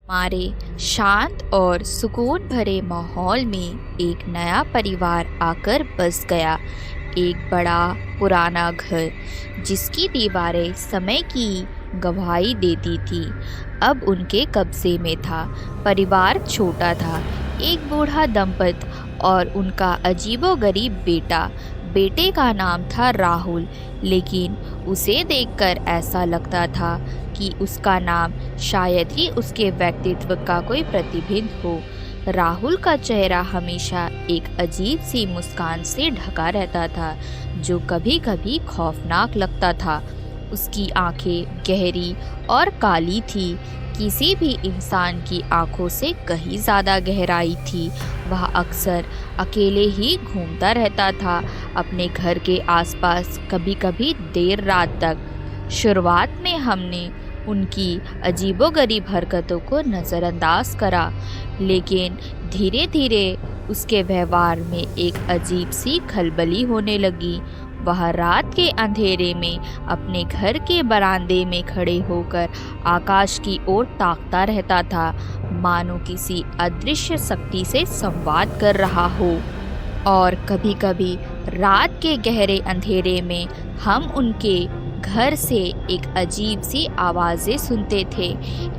हमारे शांत और सुकून भरे माहौल में एक नया परिवार आकर बस गया। एक बड़ा पुराना घर जिसकी दीवारें समय की गवाही देती थी, अब उनके कब्जे में था। परिवार छोटा था, एक बूढ़ा दंपत और उनका अजीबोगरीब बेटा। बेटे का नाम था राहुल, लेकिन उसे देखकर ऐसा लगता था कि उसका नाम शायद ही उसके व्यक्तित्व का कोई प्रतिबिंब हो। राहुल का चेहरा हमेशा एक अजीब सी मुस्कान से ढका रहता था, जो कभी कभी खौफनाक लगता था। उसकी आंखें गहरी और काली थी, किसी भी इंसान की आंखों से कहीं ज़्यादा गहराई थी। वह अक्सर अकेले ही घूमता रहता था अपने घर के आसपास, कभी कभी देर रात तक। शुरुआत में हमने उनकी अजीबोगरीब हरकतों को नज़रअंदाज करा, लेकिन धीरे धीरे उसके व्यवहार में एक अजीब सी खलबली होने लगी। वह रात के अंधेरे में अपने घर के बरामदे में खड़े होकर आकाश की ओर ताकता रहता था, मानो किसी अदृश्य शक्ति से संवाद कर रहा हो। और कभी कभी रात के गहरे अंधेरे में हम उनके घर से एक अजीब सी आवाज़ें सुनते थे,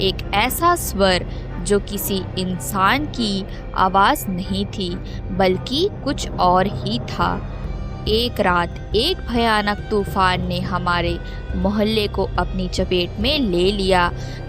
एक ऐसा स्वर जो किसी इंसान की आवाज़ नहीं थी, बल्कि कुछ और ही था। एक रात एक भयानक तूफान ने हमारे मोहल्ले को अपनी चपेट में ले लिया।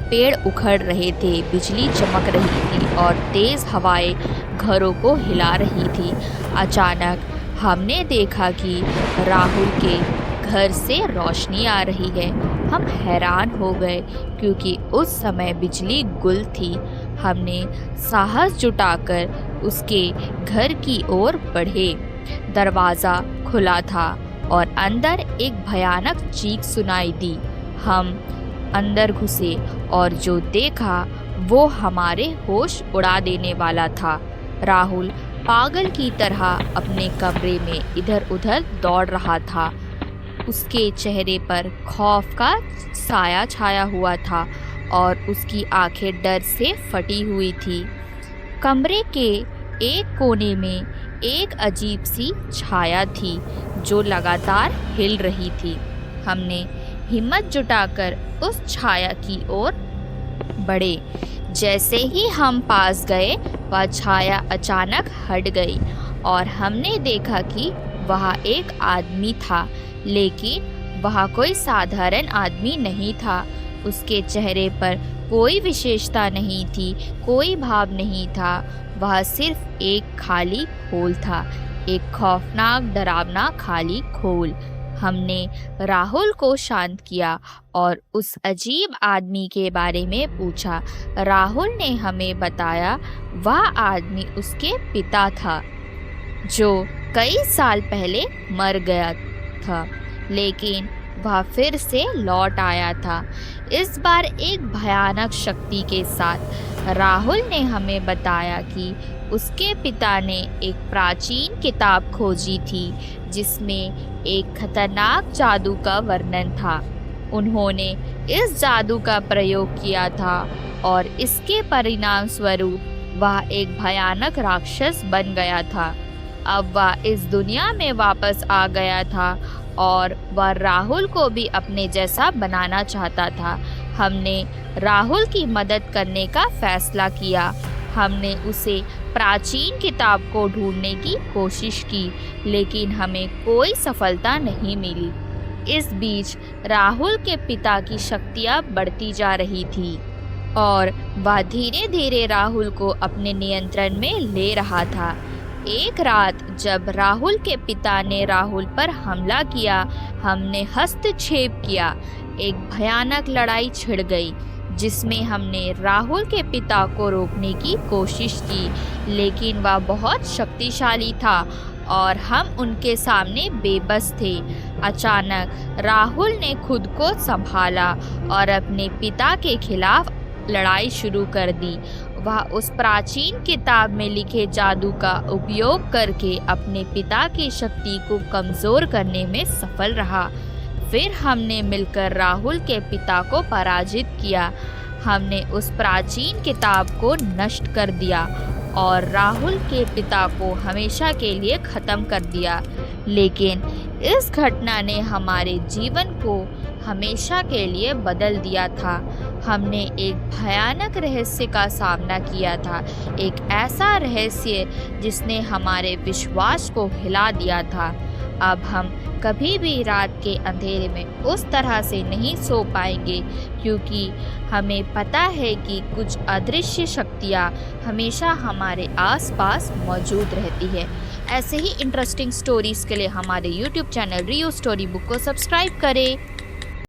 पेड़ उखड़ रहे थे, बिजली चमक रही थी और तेज़ हवाएं घरों को हिला रही थी। अचानक हमने देखा कि राहुल के घर से रोशनी आ रही है। हम हैरान हो गए, क्योंकि उस समय बिजली गुल थी। हमने साहस जुटाकर उसके घर की ओर बढ़े। दरवाज़ा खुला था और अंदर एक भयानक चीख सुनाई दी। हम अंदर घुसे और जो देखा वो हमारे होश उड़ा देने वाला था। राहुल पागल की तरह अपने कमरे में इधर उधर दौड़ रहा था। उसके चेहरे पर खौफ का साया छाया हुआ था और उसकी आंखें डर से फटी हुई थी। कमरे के एक कोने में एक अजीब सी छाया थी जो लगातार हिल रही थी। हमने हिम्मत जुटाकर उस छाया की ओर बढ़े। जैसे ही हम पास गए, वह छाया अचानक हट गई और हमने देखा कि वह एक आदमी था, लेकिन वह कोई साधारण आदमी नहीं था। उसके चेहरे पर कोई विशेषता नहीं थी, कोई भाव नहीं था। वह सिर्फ एक खाली खोल था, एक खौफनाक डरावना खाली खोल। हमने राहुल को शांत किया और उस अजीब आदमी के बारे में पूछा। राहुल ने हमें बताया वह आदमी उसके पिता था, जो कई साल पहले मर गया था, लेकिन वह फिर से लौट आया था, इस बार एक भयानक शक्ति के साथ। राहुल ने हमें बताया कि उसके पिता ने एक प्राचीन किताब खोजी थी जिसमें एक खतरनाक जादू का वर्णन था। उन्होंने इस जादू का प्रयोग किया था और इसके परिणाम स्वरूप वह एक भयानक राक्षस बन गया था। अब वह इस दुनिया में वापस आ गया था और वह राहुल को भी अपने जैसा बनाना चाहता था। हमने राहुल की मदद करने का फैसला किया। हमने उसे प्राचीन किताब को ढूंढने की कोशिश की, लेकिन हमें कोई सफलता नहीं मिली। इस बीच राहुल के पिता की शक्तियाँ बढ़ती जा रही थी और वह धीरे धीरे राहुल को अपने नियंत्रण में ले रहा था। एक रात जब राहुल के पिता ने राहुल पर हमला किया, हमने हस्तक्षेप किया। एक भयानक लड़ाई छिड़ गई, जिसमें हमने राहुल के पिता को रोकने की कोशिश की, लेकिन वह बहुत शक्तिशाली था और हम उनके सामने बेबस थे। अचानक राहुल ने खुद को संभाला और अपने पिता के खिलाफ लड़ाई शुरू कर दी। वह उस प्राचीन किताब में लिखे जादू का उपयोग करके अपने पिता की शक्ति को कमज़ोर करने में सफल रहा। फिर हमने मिलकर राहुल के पिता को पराजित किया। हमने उस प्राचीन किताब को नष्ट कर दिया और राहुल के पिता को हमेशा के लिए ख़त्म कर दिया। लेकिन इस घटना ने हमारे जीवन को हमेशा के लिए बदल दिया था। हमने एक भयानक रहस्य का सामना किया था, एक ऐसा रहस्य जिसने हमारे विश्वास को हिला दिया था। अब हम कभी भी रात के अंधेरे में उस तरह से नहीं सो पाएंगे, क्योंकि हमें पता है कि कुछ अदृश्य शक्तियाँ हमेशा हमारे आसपास मौजूद रहती है। ऐसे ही इंटरेस्टिंग स्टोरीज़ के लिए हमारे YouTube चैनल रियो स्टोरी बुक को सब्सक्राइब करें।